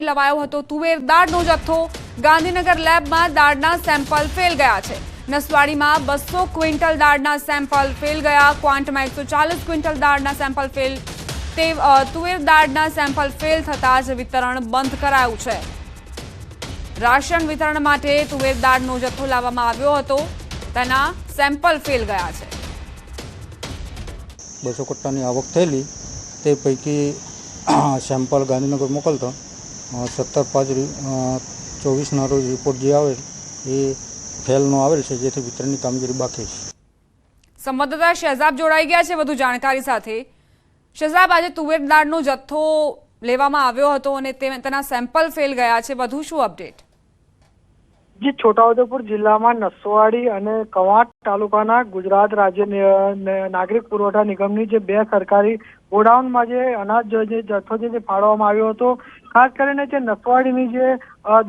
લવાયો હતો તુવેર દાળનો જથ્થો ગાંધીનગર લેબમાં દાળના સેમ્પલ ફેલ ગયા છે। નસવાડીમાં 200 ક્વિન્ટલ દાળના સેમ્પલ ફેલ ગયા। ક્વાંટમાં 140 ક્વિન્ટલ દાળના સેમ્પલ ફેલ। તુવેર દાળના સેમ્પલ ફેલ થતાં જ વિતરણ બંધ કરાયું છે। રાશન વિતરણ માટે તુવેર દાળનો જથ્થો લાવવામાં આવ્યો હતો, તેના સેમ્પલ ફેલ ગયા છે। 200 કટ્ટાની આવક થયેલી તે પૈકી સેમ્પલ ગાંધીનગર મોકલતા 17/5/24ના રોજ રિપોર્ટ જે આવેલ એ ફેલનો આવેલ છે, જેથી વિતરણની કામગીરી બાકી છે। સંવાદદાતા શહેજાબ જોડાઈ ગયા છે વધુ જાણકારી સાથે। શહેજાબ, આજે તુવેર દાળનો જથ્થો લેવામાં આવ્યો હતો અને તેના સેમ્પલ ફેલ ગયા છે, વધુ શું અપડેટ? જી, છોટાઉદેપુર જિલ્લામાં નસવાડી અને કવાંટ તાલુકાના ગુજરાત રાજ્ય નાગરિક પુરવઠા નિગમની જે 2 સરકારી ગોડાઉનમાં જે અનાજ જે જથ્થો જે ફાળવવામાં આવ્યો હતો, ખાસ કરીને જે નસવાડીની જે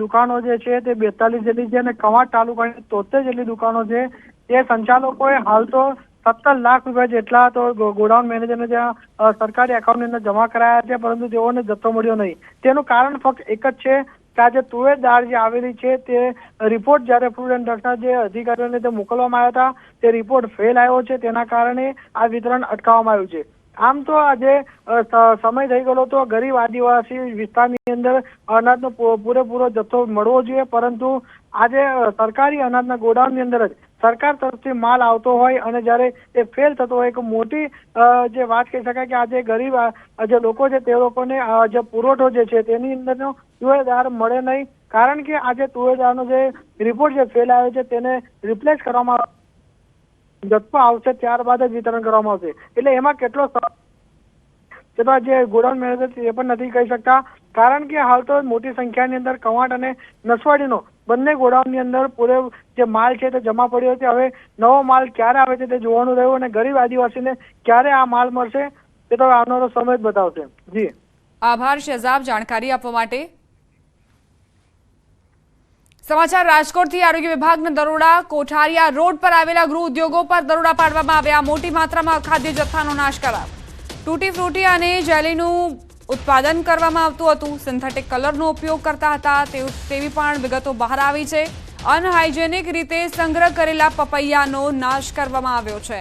દુકાનો જે છે તે 42 જેટલી છે અને કવાંટ તાલુકાની 73 જેટલી દુકાનો છે, તે સંચાલકોએ હાલ તો 17 લાખ રૂપિયા જેટલા તો ગોડાઉન મેનેજરને ત્યાં સરકારી એકાઉન્ટની અંદર જમા કરાયા છે, પરંતુ તેઓને જથ્થો મળ્યો નહીં। તેનું કારણ ફક્ત એક જ છે કે આજે તુવેર દાળ જે આવેલી છે તે રિપોર્ટ જ્યારે ફૂડ એન્ડ ડ્રગ્સના જે અધિકારીઓને તે મોકલવામાં આવ્યા હતા, તે રિપોર્ટ ફેલ આવ્યો છે, તેના કારણે આ વિતરણ અટકાવવામાં આવ્યું છે। આમ તો આજે સમય થઈ ગયો તો ગરીબ આદિવાસી વિસ્તારની અંદર અનાજનો પૂરેપૂરો જથ્થો મળવો જોઈએ, પરંતુ આજે સરકારી અનાજના ગોડાઉનની અંદર જ સરકાર તરફથી માલ આવતો હોય અને જ્યારે એ ફેલ થતો હોય, એક મોટી જે વાત કહી શકાય કે આજે ગરીબ જે લોકો છે તે લોકોને જે પુરવઠો જે છે તેની અંદરનો તુવેર દાળ મળે નહીં, કારણ કે આજે તુવેર દાળનો જે રિપોર્ટ જે ફેલ આવ્યો છે તેને રિપ્લેસ કરવામાં જથ્થો આવશે, ત્યારબાદ જ વિતરણ કરવામાં આવશે। એટલે એમાં કેટલો છતાં જે ગોડાઉન મેનેજર એ પણ નથી કહી શકતા, કારણ કે હાલ તો મોટી સંખ્યાની અંદર કવાંટ અને નસવાડીનો બંને ગોડાઉનની અંદર પૂરે જે માલ છે તે જમા પડ્યો છે। હવે નવો માલ ક્યારે આવે છે તે જોવાનું રહ્યું અને ગરીબ આદિવાસીને ક્યારે આ માલ મળશે તે તો આવનારો સમય જ બતાવશે। જી, આભાર શહેજાબ જાણકારી આપવા માટે। સમાચાર રાજકોટથી। આરોગ્ય વિભાગના દરોડા। કોઠારિયા રોડ પર આવેલા ગૃહ ઉદ્યોગો પર દરોડા પાડવામાં આવ્યા। મોટી માત્રામાં ખાદ્ય જથ્થાનો નાશ કરાયો। તૂટી ફ્રૂટી અને જેલીનું ઉત્પાદન કરવામાં આવતું હતું। સિન્થેટિક કલરનો ઉપયોગ કરતા હતા તેવી પણ વિગતો બહાર આવી છે। અનહાઇજેનિક રીતે સંગ્રહ કરેલા પપૈયાનો નાશ કરવામાં આવ્યો છે।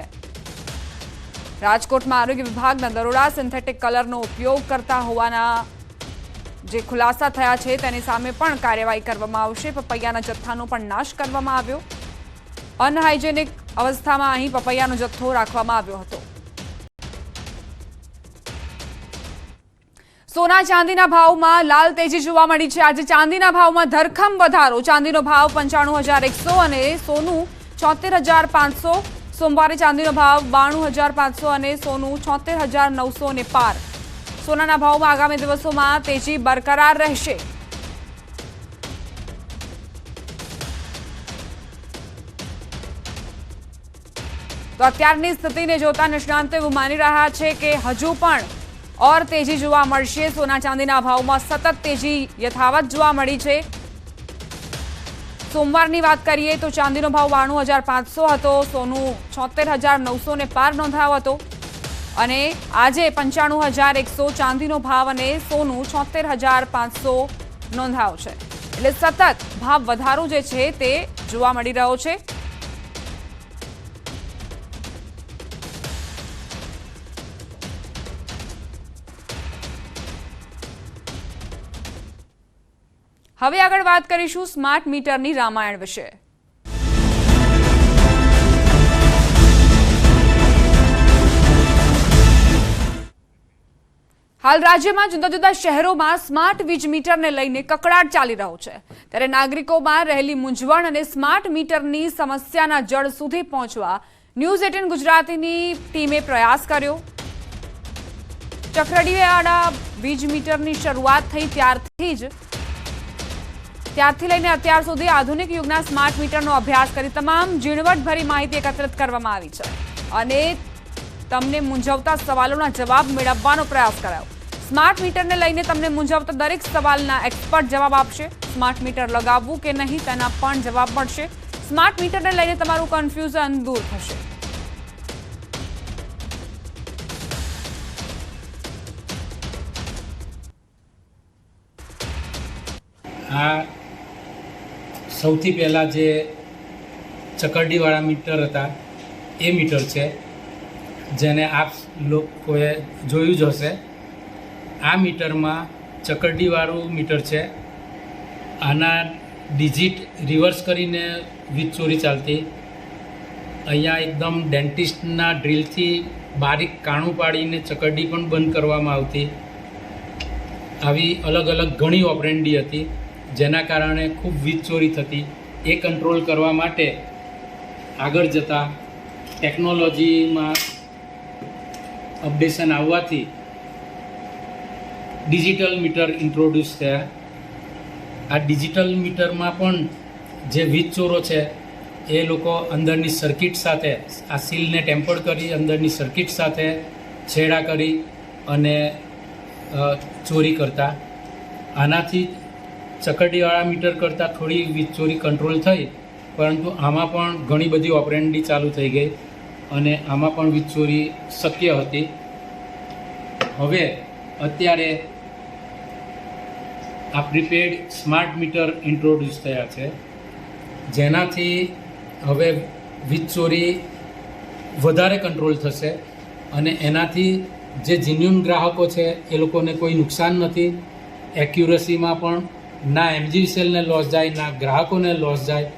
રાજકોટમાં આરોગ્ય વિભાગના દરોડા। સિન્થેટિક કલરનો ઉપયોગ કરતા હોવાના જે ખુલાસા થયા છે તેની સામે પણ કાર્યવાહી કરવામાં આવશે। પપૈયાના જથ્થાનો પણ નાશ કરવામાં આવ્યો। અનહાઇજેનિક અવસ્થામાં અહીં પપૈયાનો જથ્થો રાખવામાં આવ્યો હતો। સોના ચાંદીના ભાવમાં લાલ તેજી જોવા મળી છે। આજે ચાંદીના ભાવમાં ધરખમ વધારો। ચાંદીનો ભાવ 95,100 અને સોનું 76,500। સોમવારે ચાંદીનો ભાવ 92,500 અને સોનું 76,900 ને પાર। સોનાના ભાવમાં આગામી દિવસોમાં તેજી બરકરાર રહેશે। તો અત્યારની સ્થિતિને જોતા નિષ્ણાંતો એવું માની રહ્યા છે કે હજુ પણ ઓર તેજી જોવા મળશે। સોના ચાંદીના ભાવમાં સતત તેજી યથાવત જોવા મળી છે। સોમવારની વાત કરીએ તો ચાંદીનો ભાવ 92,500 હતો, સોનું 76,900 ને પાર નોંધાયો હતો અને આજે 95,100 ચાંદીનો ભાવ અને સોનું 76,500 નોંધાયો છે। એટલે સતત ભાવ વધારો જે છે તે જોવા મળી રહ્યો છે। હવે આગળ વાત કરીશું સ્માર્ટ મીટરની રામાયણ વિશે। હાલ રાજ્યમાં જુદા જુદા શહેરોમાં સ્માર્ટ વીજ મીટરને લઈને કકળાટ ચાલી રહ્યો છે, ત્યારે નાગરિકોમાં રહેલી મૂંઝવણ અને સ્માર્ટ મીટરની સમસ્યાના જડ સુધી પહોંચવા ન્યૂઝ 18 ગુજરાતીની ટીમે પ્રયાસ કર્યો। ચક્રડીવાળા વીજ મીટરની શરૂઆત થઈ ત્યારથી લઈને અત્યાર સુધી આધુનિક યુગના સ્માર્ટ મીટરનો અભ્યાસ કરી તમામ ઝીણવટભરી માહિતી એકત્રિત કરવામાં આવી છે અને તમને મૂંઝવતા સવાલોના જવાબ મેળવવાનો પ્રયાસ કરાયો। સ્માર્ટ મીટરને લઈને તમને મૂંઝવતા દરેક સવાલના એક્સપર્ટ જવાબ આપશે। સ્માર્ટ મીટર લગાવવું કે નહીં તેના પણ જવાબ મળશે। સ્માર્ટ મીટરને લઈને તમારું કન્ફ્યુઝન દૂર થશે। આ સૌથી પહેલાં જે ચકરડીવાળા મીટર હતા એ મીટર છે, જેને આપ લોકોએ જોયું જ હશે. આ મીટરમાં ચકરડીવાળું મીટર છે. આના ડિજિટ રિવર્સ કરીને વીજ ચોરી ચાલતી. અહીંયા એકદમ ડેન્ટિસ્ટના ડ્રીલથી બારીક કાણું પાડીને ચકરડી પણ બંધ કરવામાં આવતી. આવી અલગ અલગ ઘણી ઓપરેન્ડી હતી, જેના કારણે ખૂબ વીજ ચોરી થતી. એ કંટ્રોલ કરવા માટે આગળ જતાં ટેકનોલોજીમાં અપડેશન આવવાથી ડિજિટલ મીટર ઇન્ટ્રોડ્યુસ થયા. આ ડિજિટલ મીટરમાં પણ જે વીજ ચોરો છે એ લોકો અંદરની સર્કિટ સાથે આ સીલને ટેમ્પર કરી અંદરની સર્કિટ સાથે છેડા કરી અને ચોરી કરતા. આનાથી ચકરડીવાળા મીટર કરતાં થોડી વીજ ચોરી કંટ્રોલ થઈ, પરંતુ આમાં પણ ઘણી બધી ઓપરેન્ડી ચાલુ થઈ ગઈ અને આમાં પણ વીજ ચોરી શક્ય હતી. હવે અત્યારે આ પ્રીપેડ સ્માર્ટ મીટર ઇન્ટ્રોડ્યુસ થયા છે, જેનાથી હવે વીજ ચોરી વધારે કંટ્રોલ થશે અને એનાથી જે જેન્યુન ગ્રાહકો છે એ લોકોને કોઈ નુકસાન નથી. એક્યુરસીમાં પણ ના એમજીવીસીએલને લોસ જાય, ના ગ્રાહકોને લોસ જાય,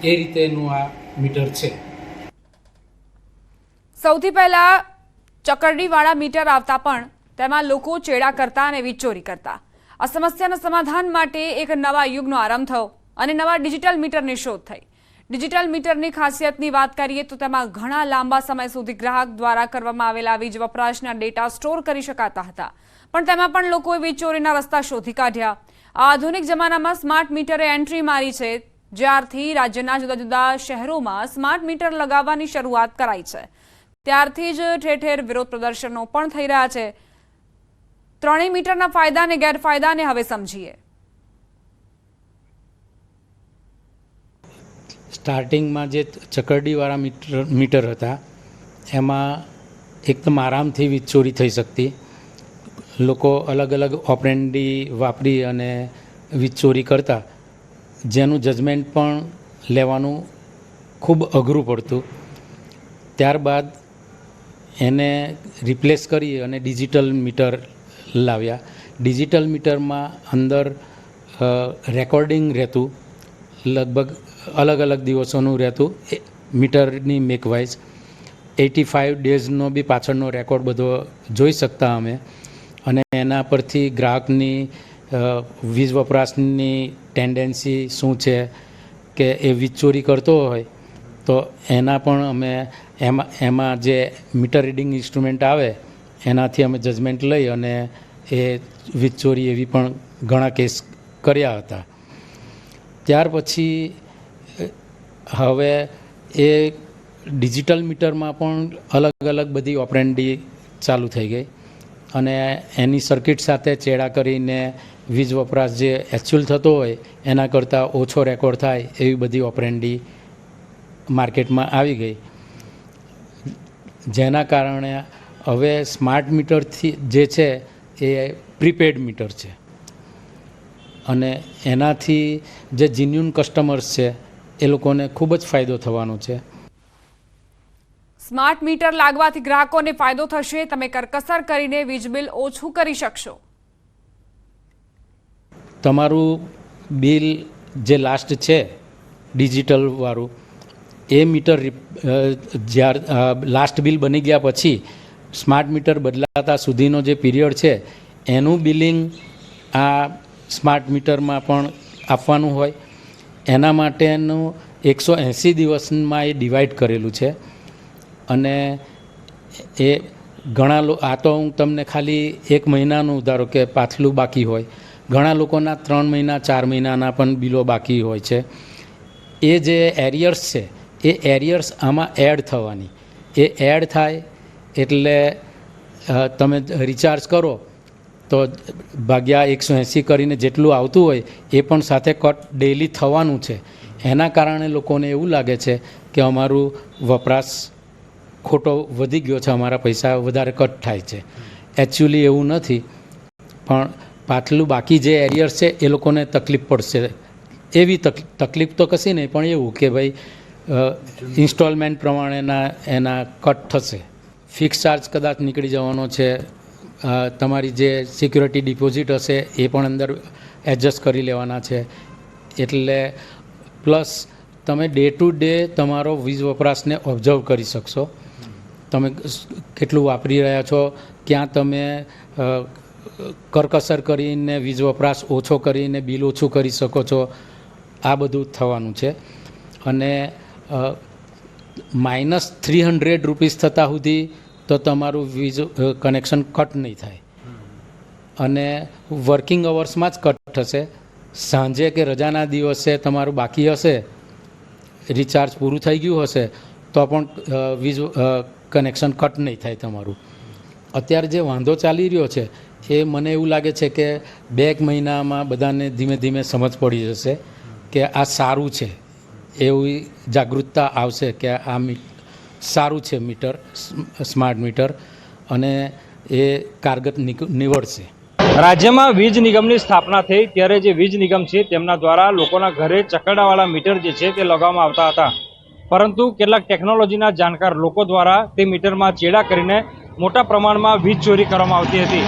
એ રીતેનું આ મીટર છે. સૌથી પહેલા ચકરડીવાળા મીટર આવતા પણ તેમાં લોકો ચેડા કરતા અને વીજ ચોરી કરતા. આ સમસ્યાના સમાધાન માટે એક નવા યુગનો આરંભ થયો અને નવા ડિજિટલ મીટરની શોધ થઈ. ડિજિટલ મીટરની ખાસિયતની વાત કરીએ તો તેમાં ઘણા લાંબા સમય સુધી ગ્રાહક દ્વારા કરવામાં આવેલા વીજ વપરાશના ડેટા સ્ટોર કરી શકાતા હતા, પણ તેમાં પણ લોકોએ વીજ ચોરીના રસ્તા શોધી કાઢ્યા. આ આધુનિક જમાનામાં સ્માર્ટ મીટરે એન્ટ્રી મારી છે. જ્યારથી રાજ્યના જુદા જુદા શહેરોમાં સ્માર્ટ મીટર લગાવવાની શરૂઆત કરાઈ છે, ત્યારથી જ ઠેર ઠેર વિરોધ પ્રદર્શનો પણ થઈ રહ્યા છે. ત્રણેય મીટરના ફાયદા અને ગેરફાયદાને હવે સમજીએ. સ્ટાર્ટિંગમાં જે ચકરડીવાળા મીટર હતા એમાં એકદમ આરામથી વીજ ચોરી થઈ શકતી. લોકો અલગ અલગ ઓપરેન્ડી વાપરી અને વીજ ચોરી કરતા, જેનું જજમેન્ટ પણ લેવાનું ખૂબ અઘરું પડતું. ત્યારબાદ એને રિપ્લેસ કરી અને ડિજિટલ મીટર લાવ્યા. ડિજિટલ મીટરમાં અંદર રેકોર્ડિંગ રહેતું, લગભગ અલગ અલગ દિવસોનું રહેતું મીટરની મેકવાઇઝ. 85 ડેઝનો બી પાછળનો રેકોર્ડ બધો જોઈ શકતા અમે, અને એના પરથી ગ્રાહકની વીજ વપરાશની ટેન્ડન્સી શું છે, કે એ વીજ ચોરી કરતો હોય તો એના પણ અમે એમાં જે મીટર રીડિંગ ઇન્સ્ટ્રુમેન્ટ આવે એનાથી અમે જજમેન્ટ લઈ અને એ વીજ ચોરી એવી પણ ઘણા કેસ કર્યા હતા. ત્યાર પછી હવે એ ડિજિટલ મીટરમાં પણ અલગ અલગ બધી ઓપરેન્ડી ચાલુ થઈ ગઈ અને એની સર્કિટ સાથે ચેડા કરીને વીજ વપરાશ જે એકચ્યુઅલ થતો હોય એના કરતાં ઓછો રેકોર્ડ થાય એવી બધી ઓપરેન્ડી માર્કેટમાં આવી ગઈ, જેના કારણે હવે સ્માર્ટ મીટરથી જે છે એ પ્રીપેડ મીટર છે અને એનાથી જે જેન્યુન કસ્ટમર્સ છે એ લોકોને ખૂબ જ ફાયદો થવાનો છે. સ્માર્ટ મીટર લાગવાથી ગ્રાહકોને ફાયદો થશે. તમે કરકસર કરીને વીજ બિલ ઓછું કરી શકશો. તમારું બિલ જે લાસ્ટ છે ડિજિટલ વાળું એ મીટર જ્યારે લાસ્ટ બિલ બની ગયા પછી સ્માર્ટ મીટર બદલાતા સુધીનો જે પીરિયડ છે એનું બિલિંગ આ સ્માર્ટ મીટરમાં પણ આપવાનું હોય. એના માટેનું 180 દિવસમાં એ ડિવાઈડ કરેલું છે અને એ ઘણા આ તો હું તમને ખાલી 1 મહિનાનું ધારો કે પાછલું બાકી હોય, ઘણા લોકોના 3 મહિના 4 મહિનાના પણ બિલો બાકી હોય છે. એ જે એરિયર્સ છે એ એરિયર્સ આમાં એડ થવાની, એ એડ થાય એટલે તમે રિચાર્જ કરો તો ભાગ્યા 180 કરીને જેટલું આવતું હોય એ પણ સાથે કટ ડેલી થવાનું છે. એના કારણે લોકોને એવું લાગે છે કે અમારું વપરાશ ખોટો વધી ગયો છે, અમારા પૈસા વધારે કટ થાય છે. એકચ્યુઅલી એવું નથી, પણ પાછલું બાકી જે એરિયર્સ છે એ લોકોને તકલીફ પડશે. એવી તકલીફ તો કશી નહીં, પણ એવું કે ભાઈ ઇન્સ્ટોલમેન્ટ પ્રમાણેના એના કટ થશે. ફિક્સ ચાર્જ કદાચ નીકળી જવાનો છે. તમારી જે સિક્યુરિટી ડિપોઝિટ હશે એ પણ અંદર એડજસ્ટ કરી લેવાના છે. એટલે પ્લસ તમે ડે ટુ ડે તમારો વીજ વપરાશને ઓબ્ઝર્વ કરી શકશો. તમે કેટલું વાપરી રહ્યા છો, ક્યાં તમે કરકસર કરીને વીજ વપરાશ ઓછો કરીને બિલ ઓછું કરી શકો છો. આ બધું થવાનું છે. અને -300 રૂપીસ થતાં સુધી તો તમારું વીજ કનેક્શન કટ નહીં થાય. અને વર્કિંગ અવર્સમાં જ કટ થશે. સાંજે કે રજાના દિવસે તમારું બાકી હશે, રિચાર્જ પૂરું થઈ ગયું હશે તો પણ વીજ કનેક્શન કટ નહીં થાય તમારું. અત્યારે જે વાંધો ચાલી રહ્યો છે એ મને એવું લાગે છે કે 2 મહિનામાં બધાને ધીમે ધીમે સમજ પડી જશે કે આ સારું છે. એવી જાગૃતતા આવશે કે આ સારું છે મીટર, સ્માર્ટ મીટર, અને એ કારગત નીવડશે. રાજ્યમાં વીજ નિગમની સ્થાપના થઈ ત્યારે જે વીજ નિગમ છે તેમના દ્વારા લોકોના ઘરે ચકરડાવાળા મીટર જે છે તે લગાવવામાં આવતા હતા. પરંતુ કેટલાક ટેકનોલોજીના જાણકાર લોકો દ્વારા તે મીટરમાં ચેડા કરીને મોટા પ્રમાણમાં વીજ ચોરી કરવામાં આવતી હતી.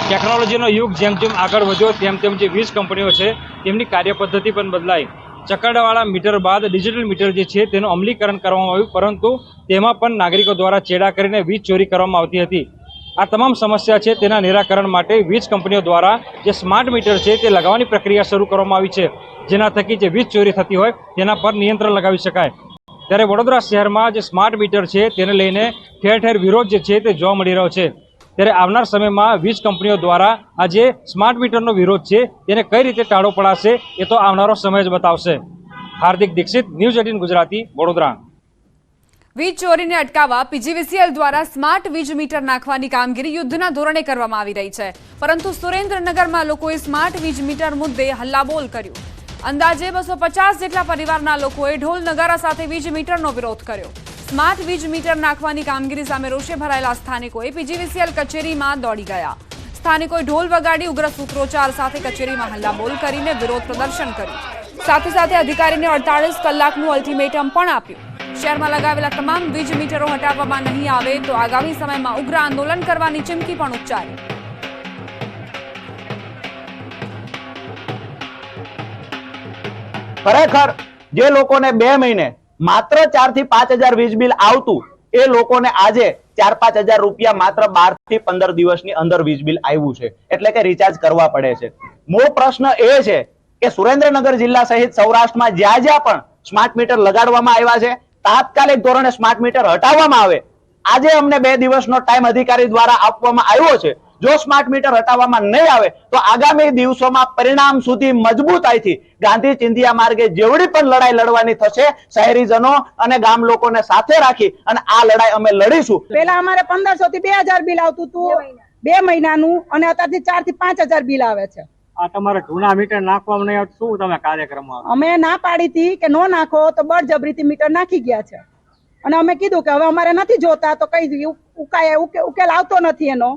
ટેકનોલોજીનો યુગ જેમ જેમ આગળ વધ્યો તેમ તેમ જે વીજ કંપનીઓ છે તેમની કાર્યપદ્ધતિ પણ બદલાઈ. ચકરડાવાળા મીટર બાદ ડિજિટલ મીટર જે છે તેનું અમલીકરણ કરવામાં આવ્યું, પરંતુ તેમાં પણ નાગરિકો દ્વારા ચેડા કરીને વીજ ચોરી કરવામાં આવતી હતી. આ તમામ સમસ્યા છે તેના નિરાકરણ માટે વીજ કંપનીઓ દ્વારા જે સ્માર્ટ મીટર છે તે લગાવવાની પ્રક્રિયા શરૂ કરવામાં આવી છે, જેના થકી જે વીજ ચોરી થતી હોય તેના પર નિયંત્રણ લગાવી શકાય. ત્યારે વડોદરા શહેરમાં જે સ્માર્ટ મીટર છે તેને લઈને ઠેર ઠેર વિરોધ જે છે તે જોવા મળી રહ્યો છે. ત્યારે આવનાર સમયમાં વીજ કંપનીઓ દ્વારા આ જે સ્માર્ટ મીટરનો વિરોધ છે તેને કઈ રીતે ટાળો પડાશે એ તો આવનારો સમય જ બતાવશે. હાર્દિક દીક્ષિત, ન્યૂઝ 18 ગુજરાતી, વડોદરા. વીજ ચોરીને અટકાવવા પીજીવીસીએલ દ્વારા સ્માર્ટ વીજ મીટર નાખવાની કામગીરી યુદ્ધના ધોરણે કરવામાં આવી રહી છે. પરંતુ સુરેન્દ્રનગરમાં લોકોએ સ્માર્ટ વીજ મીટર મુદ્દે હલ્લાબોલ કર્યું. અંદાજે 250 જેટલા પરિવારના લોકોએ ઢોલ નગારા સાથે વીજ મીટરનો વિરોધ કર્યો. સ્માર્ટ વીજ મીટર નાખવાની કામગીરી સામે રોષે ભરાયેલા સ્થાનિકોએ પીજીવીસીએલ કચેરીમાં દોડી ગયા. સ્થાનિકોએ ઢોલ વગાડી ઉગ્ર સૂત્રોચ્ચાર સાથે કચેરીમાં હલ્લાબોલ કરીને વિરોધ પ્રદર્શન કર્યું. સાથે સાથે અધિકારીને 48 કલાકનું અલ્ટિમેટમ પણ આપ્યું. શહેરમાં લગાવેલા તમામ વીજ મીટરો હટાવવામાં નહીં આવે તો આગામી સમયમાં ઉગ્ર આંદોલન કરવાની ચીમકી પણ ઉચ્ચારી. ખરેખર જે લોકોને 2 મહિને માત્ર 4 થી 5 હજાર વીજ બિલ આવતું, એ લોકોને આજે 4-5 હજાર રૂપિયા માત્ર 12 થી 15 દિવસની અંદર વીજ બિલ આવ્યું છે. એટલે કે રિચાર્જ કરવા પડે છે. મૂળ પ્રશ્ન એ છે કે સુરેન્દ્રનગર જિલ્લા સહિત સૌરાષ્ટ્રમાં જ્યાં જ્યાં પણ સ્માર્ટ મીટર લગાડવામાં આવ્યા છે, તાત્કાલિક ધોરણે સ્માર્ટ મીટર હટાવવામાં આવે. આજે અમને 2 દિવસનો ટાઈમ અધિકારી દ્વારા આપવામાં આવ્યો છે. જો સ્માર્ટ મીટર હટાવવામાં નહીં આવે તો આગામી દિવસોમાં પરિણામ સુધી મજબૂતાઈથી ગાંધી ચિંધિયા માર્ગે જેવડી પણ લડાઈ લડવાની થશે, શહેરીજનો અને ગામ લોકોને સાથે રાખી અને આ લડાઈ અમે લડીશું. પહેલા અમારે 1500 થી 2000 બિલ આવતું હતું 2 મહિનાનું, અને અત્યારથી 4 થી 5000 બિલ આવે છે. આ તમારે જૂના મીટર નાખવામાં નહીં આવતું, શું તમે કાર્યક્રમમાં? અમે ના પાડી હતી કે નો નાખો, તો બળજબરીથી મીટર નાખી ગયા છે. અને અમે કીધું કે હવે અમારે નથી જોતા, તો કઈ ઉકેલ આવતો નથી એનો,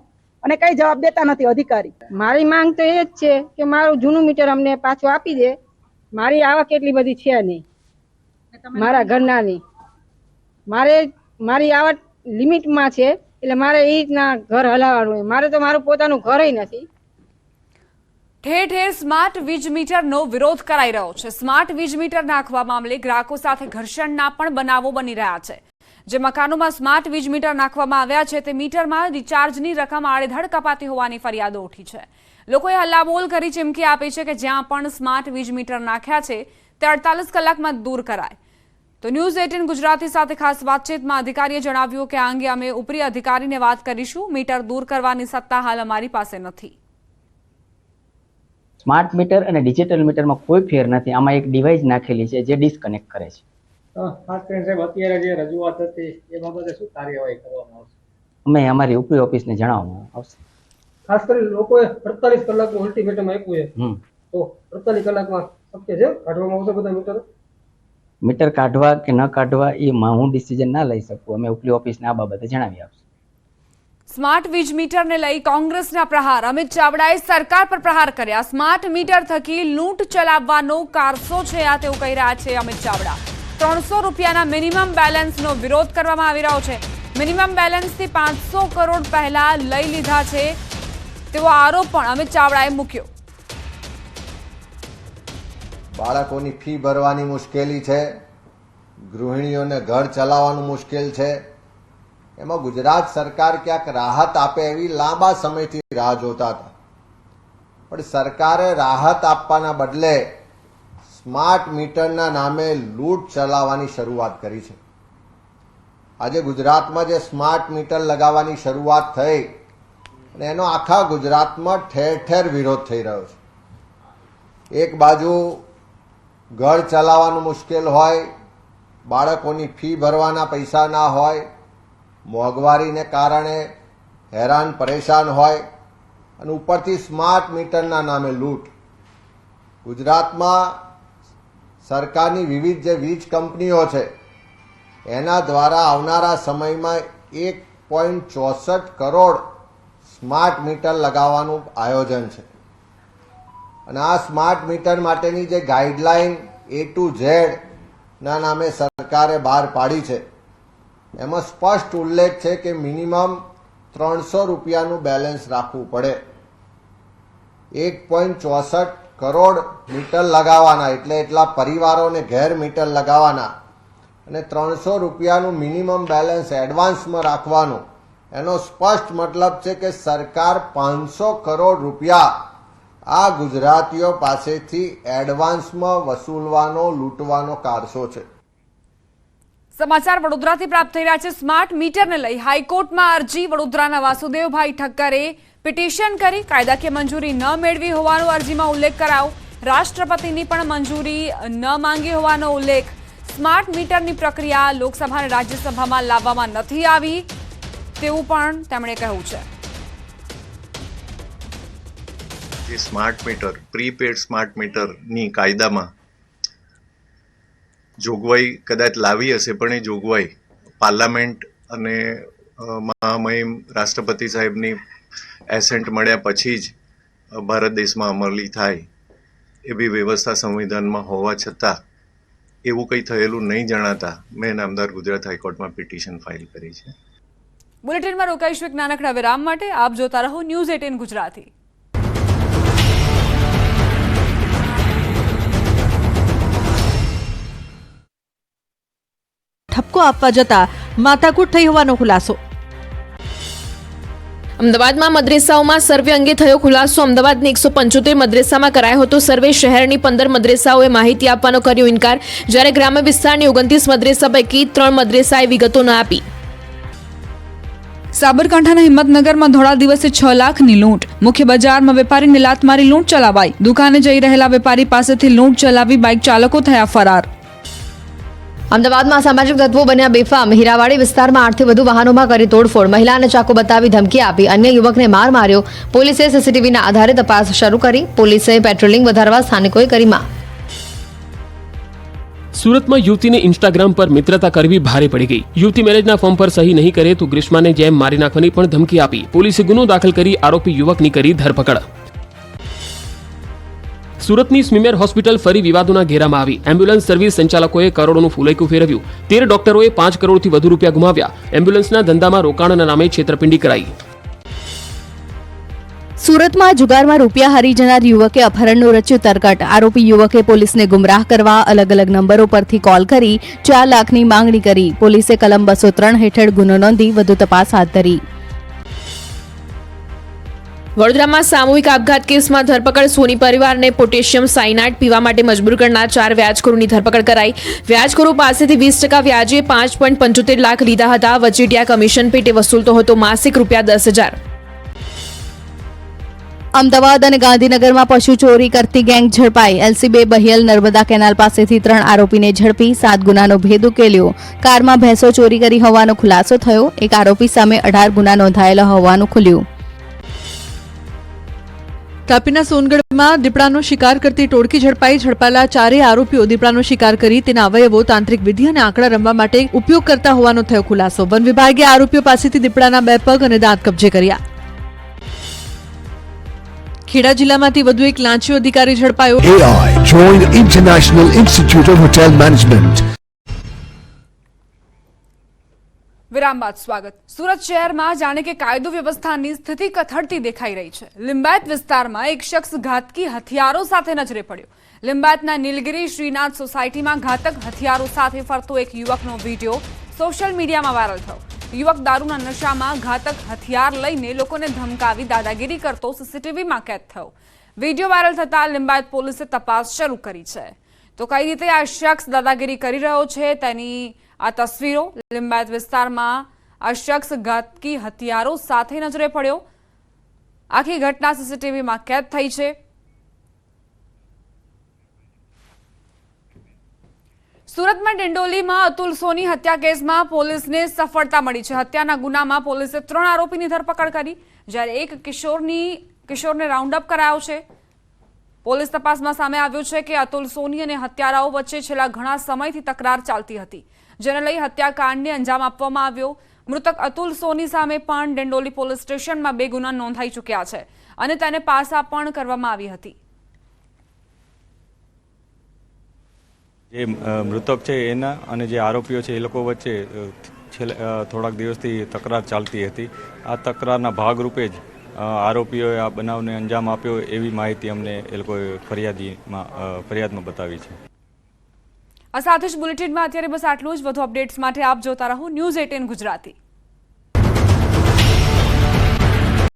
અને કઈ જવાબ દેતા નથી અધિકારી. મારી માંગ તો એ જ છે કે મારું જૂનું મીટર અમને પાછું આપી દે. મારી આવક એટલી બધી છે નહીં, મારા ઘરનાની. મારી આવક લિમિટમાં છે, એટલે મારે એ રીતના ઘર હલાવવાનું હોય. મારે તો મારું પોતાનું ઘર નથી. ઠેર ઠેર સ્માર્ટ વીજ મીટરનો વિરોધ કરાઈ રહ્યો છે. સ્માર્ટ વીજ મીટર નાખવા મામલે ગ્રાહકો સાથે ઘર્ષણના પણ બનાવો બની રહ્યા છે. જે મકાનોમાં સ્માર્ટ વીજ મીટર નાખવામાં આવ્યા છે તે મીટરમાં રિચાર્જની રકમ આડેધડ કપાતી હોવાની ફરિયાદો ઉઠી છે. લોકોએ હલ્લાબોલ કરી ચીમકી આપી છે કે જ્યાં પણ સ્માર્ટ વીજ મીટર નાખ્યા છે તે 48 કલાકમાં દૂર કરાય. તો ન્યૂઝ 18 ગુજરાતી સાથે ખાસ વાતચીતમાં અધિકારીએ જણાવ્યું કે આ અંગે અમે ઉપરી અધિકારીને વાત કરીશું. મીટર દૂર કરવાની સત્તા હાલ અમારી પાસે નથી. સ્માર્ટ મીટર અને ડિજિટલ મીટરમાં કોઈ ફેર નથી. આમાં એક ડિવાઇસ નાખેલી છે જે ડિસ્કનેક્ટ કરે છે. ખાસ કરીને સાહેબ અત્યારે જે રજૂઆત હતી એ બાબતે શું કાર્યવાહી કરવામાં આવશે? અમે અમારી ઉપરી ઓફિસને જણાવવામાં આવશે. ખાસ કરીને લોકોએ 48 કલાકનું અલ્ટિમેટમ આપ્યું છે, તો 48 કલાકમાં શક્ય છે કાઢવામાં આવશે બધા મીટર? મીટર કાઢવા કે ન કાઢવા એ હું ડિસિઝન ના લઈ શકું. અમે ઉપરી ઓફિસને આ બાબતે જણાવી આપશું. સ્માર્ટ વીજ મીટરને લઈ કોંગ્રેસના પ્રહાર. અમિત ચાવડાએ સરકાર પર પ્રહાર કર્યા. સ્માર્ટ મીટર થકી લૂંટ ચલાવવાનો કારસો છે આ તેવું કહી રહ્યા છે અમિત ચાવડા. 300 રૂપિયાના મિનિમમ બેલેન્સનો વિરોધ કરવામાં આવી રહ્યો છે. મિનિમમ બેલેન્સથી 500 કરોડ પહેલા લઈ લીધા છે તેવો આરોપ પણ અમિત ચાવડાએ મૂક્યો. બાળકોની ફી ભરવાની મુશ્કેલી છે, ગૃહિણીઓને ઘર ચલાવવાનું મુશ્કેલ છે. એમાં ગુજરાત સરકાર ક્યાંક રાહત આપે એવી લાંબા સમયથી રાહ જોતા હતા, પણ સરકારે રાહત આપવાના બદલે સ્માર્ટ મીટરના નામે લૂંટ ચલાવવાની શરૂઆત કરી છે. આજે ગુજરાતમાં જે સ્માર્ટ મીટર લગાવવાની શરૂઆત થઈ અને એનો આખા ગુજરાતમાં ઠેર ઠેર વિરોધ થઈ રહ્યો છે. એક બાજુ ઘર ચલાવવાનું મુશ્કેલ હોય, બાળકોની ફી ભરવાના પૈસા ના હોય, મોંઘવારીને કારણે હેરાન પરેશાન હોય અને ઉપરથી સ્માર્ટ મીટરના નામે લૂંટ. ગુજરાતમાં સરકારની વિવિધ જે વીજ કંપનીઓ છે એના દ્વારા આવનારા સમયમાં 1.64 કરોડ સ્માર્ટ મીટર લગાવવાનું આયોજન છે. અને આ સ્માર્ટ મીટર માટેની જે ગાઈડલાઈન A to Z ના નામે સરકારે બહાર પાડી છે એમાં સ્પષ્ટ ઉલ્લેખ છે કે મિનિમમ 300 રૂપિયાનું બેલેન્સ રાખવું પડે. 1.64 કરોડ મીટર લગાવવાના એટલે એટલા પરિવારોને ઘેર મીટર લગાવવાના અને 300 રૂપિયાનું મિનિમમ બેલેન્સ એડવાન્સમાં રાખવાનું. એનો સ્પષ્ટ મતલબ છે કે સરકાર 500 કરોડ રૂપિયા આ ગુજરાતીઓ પાસેથી એડવાન્સમાં વસૂલવાનો લૂંટવાનો કારસો છે. સમાચાર વડોદરાથી પ્રાપ્ત થઈ રહ્યા છે. સ્માર્ટ મીટરને લઈ હાઈકોર્ટમાં અરજી. વડોદરાના વાસુદેવભાઈ ઠક્કરે પિટિશન કરી કાયદાકીય મંજૂરી ન મેળવી હોવાનો અરજીમાં ઉલ્લેખ કરાયો. રાષ્ટ્રપતિની પણ મંજૂરી ન માંગી હોવાનો ઉલ્લેખ. સ્માર્ટ મીટરની પ્રક્રિયા લોકસભા અને રાજ્યસભામાં લાવવામાં નથી આવી તેવું પણ તેમણે કહ્યું છે. જે સ્માર્ટ મીટર, પ્રીપેડ સ્માર્ટ મીટરની કાયદામાં જોગવાઈ કદાચ લાવી હશે, પણ એ જોગવાઈ પાર્લામેન્ટ અને મહામહિમ રાષ્ટ્રપતિ સાહેબની એસેન્ટ મળ્યા પછી જ ભારત દેશમાં અમલી થાય એવી વ્યવસ્થા સંવિધાનમાં હોવા છતાં એવું કંઈ થયેલું નહીં જણાતા મેં નામદાર ગુજરાત હાઈકોર્ટમાં પિટિશન ફાઇલ કરી છે. બુલેટિનમાં રોકાઈશું એક નાનકડા વિરામ માટે. આપ જોતા રહો ન્યૂઝ 18 ગુજરાતી. ઠપકો આપવા જતા માથાકૂટ થઈ હોવાનો ખુલાસો. અમદાવાદમાં મદ્રેસાઓમાં સર્વે અંગે થયો ખુલાસો. અમદાવાદની 175 મદ્રેસામાં કરાયો હતો સર્વે. શહેરની 15 મદ્રેસાઓએ માહિતી આપવાનો કર્યો ઇનકાર, જ્યારે ગ્રામ્ય વિસ્તારની 29 મદ્રેસા પૈકી 3 મદ્રેસાએ વિગતો ન આપી. સાબરકાંઠાના હિંમતનગરમાં ધોળા દિવસે 6 લાખની લૂંટ. મુખ્ય બજારમાં વેપારીને લાત મારી લૂંટ ચલાવાઈ. દુકાને જઈ રહેલા વેપારી પાસેથી લૂંટ ચલાવી બાઇક ચાલકો થયા ફરાર. અમદાવાદમાં સામાજિક તત્વો બન્યા બેફામ. હીરાવાડી વિસ્તારમાં 8 થી વધુ વાહનોમાં કરી તોડફોડ. મહિલાને ચાકુ બતાવી ધમકી આપી. અન્ય યુવકને માર માર્યો. પોલીસે સીસીટીવીના આધારે તપાસ શરૂ કરી. પોલીસે પેટ્રોલિંગ વધારવા સ્થાનિકોએ કરી માંગ. સુરતમાં યુવતીને ઇન્સ્ટાગ્રામ પર મિત્રતા કરવી ભારે પડી ગઈ. યુવતી મેરેજના ફોર્મ પર સહી નહીં કરે તો ગ્રીષ્માને જેમ મારી નાખવાની પણ ધમકી આપી. પોલીસે ગુનો દાખલ કરી આરોપી યુવકની કરી ધરપકડ. સુરતની સ્મીમેર હોસ્પિટલ ફરી વિવાદોના ઘેરામાં આવી. એમ્બ્યુલન્સ સર્વિસ સંચાલકોએ કરોડોનું ફૂલેકું ફેરવ્યું. 13 ડોક્ટરોએ 5 કરોડથી વધુ રૂપિયા ગુમાવ્યા. એમ્બ્યુલન્સના ધંધામાં રોકાણના નામે છેતરપિંડી કરાઈ. સુરતમાં જુગારમાં રૂપિયા હારી જનાર યુવકે અપહરણનું રચ્યું તરકટ. આરોપી યુવકે પોલીસને ગુમરાહ કરવા અલગ અલગ નંબરો પરથી કોલ કરી 4 લાખની માંગણી કરી. પોલીસે કલમ 203 હેઠળ ગુનો નોંધી વધુ તપાસ હાથ ધરી. વડોદરામાં સામૂહિક આપઘાત કેસમાં ધરપકડ. સોની પરિવારને પોટેશિયમ સાયનાઇડ પીવા માટે મજબૂર કરનાર 4 વ્યાજખોરોની ધરપકડ કરાઈ. વ્યાજખોરો પાસેથી 20% વ્યાજે 5.75 લાખ લીધા હતા. વચેટિયા કમિશન પેટે વસૂલતો હતો માસિક ₹10,000. અમદાવાદ અને ગાંધીનગરમાં પશુ ચોરી કરતી ગેંગ ઝડપાઈ. LC2 બહિયલ નર્મદા કેનાલ પાસેથી 3 આરોપીને ઝડપી. 7 ગુનાનો ભેદ ઉકેલ્યો. કારમાં ભેંસો ચોરી કરી હોવાનો ખુલાસો થયો. એક આરોપી સામે 18 ગુના નોંધાયેલા હોવાનું ખુલ્યું. તાપીના સોનગઢમાં દીપડાનો શિકાર કરતી ટોળકી ઝડપાયેલા ચારેય આરોપીઓ દીપડાનો શિકાર કરી તેના અવયવો તાંત્રિક વિધિ અને આંકડા રમવા માટે ઉપયોગ કરતા હોવાનો થયો ખુલાસો. વન વિભાગે આરોપીઓ પાસેથી દીપડાના 2 પગ અને દાંત કબજે કર્યા. ખેડા જિલ્લામાંથી વધુ એક લાંચીયો અધિકારી ઝડપાયો. AI joined International Institute of Hotel Management. વિરામ બાદ સ્વાગત. સુરત શહેરમાં જાણે કે કાયદો વ્યવસ્થાની સ્થિતિ કથળતી દેખાઈ રહી છે. લિંબાયત વિસ્તારમાં એક શખ્સ ઘાતકી હથિયારો સાથે નજરે પડ્યો. લિંબાયતના નીલગિરી શ્રીનાથ સોસાયટીમાં ઘાતક હથિયારો સાથે ફરતો એક યુવકનો વિડીયો સોશિયલ મીડિયામાં વાયરલ થયો. યુવક દારૂના નશામાં ઘાતક હથિયાર લઈને લોકોને ધમકાવી દાદાગીરી કરતો સીસીટીવીમાં કેદ થયો. વિડીયો વાયરલ થતાં લિંબાયત પોલીસે તપાસ શરૂ કરી છે. તો કઈ રીતે આ શખ્સ દાદાગીરી કરી રહ્યો છે તેની આ તસવીરો. લિંબાયત વિસ્તારમાં આ શખ્સ ઘાતકી હથિયારો સાથે નજરે પડ્યો. આખી ઘટના સીસીટીવીમાં કેદ થઈ છે. સુરતમાં ડિંડોલીમાં અતુલ સોની હત્યા કેસમાં પોલીસને સફળતા મળી છે. હત્યાના ગુનામાં પોલીસે 3 આરોપીની ધરપકડ કરી, જ્યારે એક કિશોરને રાઉન્ડ અપ કરાયો છે. પોલીસ તપાસમાં સામે આવ્યું છે કે અતુલ સોની અને હત્યારાઓ વચ્ચે છેલ્લા ઘણા સમયથી તકરાર ચાલતી હતી, જેને લઈ હત્યાકાંડને અંજામ આપવામાં આવ્યો. મૃતક અતુલ સોની સામે પણ ડિંડોલી પોલીસ સ્ટેશનમાં 2 ગુના નોંધાઈ ચૂક્યા છે અને તેને પાસા પણ કરવામાં આવી હતી. જે મૃતક છે એના અને જે આરોપીઓ છે એ લોકો વચ્ચે થોડાક દિવસથી તકરાર ચાલતી હતી. આ તકરારના ભાગરૂપે જ આરોપીઓએ આ બનાવને અંજામ આપ્યો એવી માહિતી અમને એ લોકોએ ફરિયાદમાં બતાવી છે. આ સાથે જ બુલેટિનમાં અત્યારે બસ આટલું જ. વધુ અપડેટ્સ માટે આપ જોતા રહો News 18 ગુજરાતી.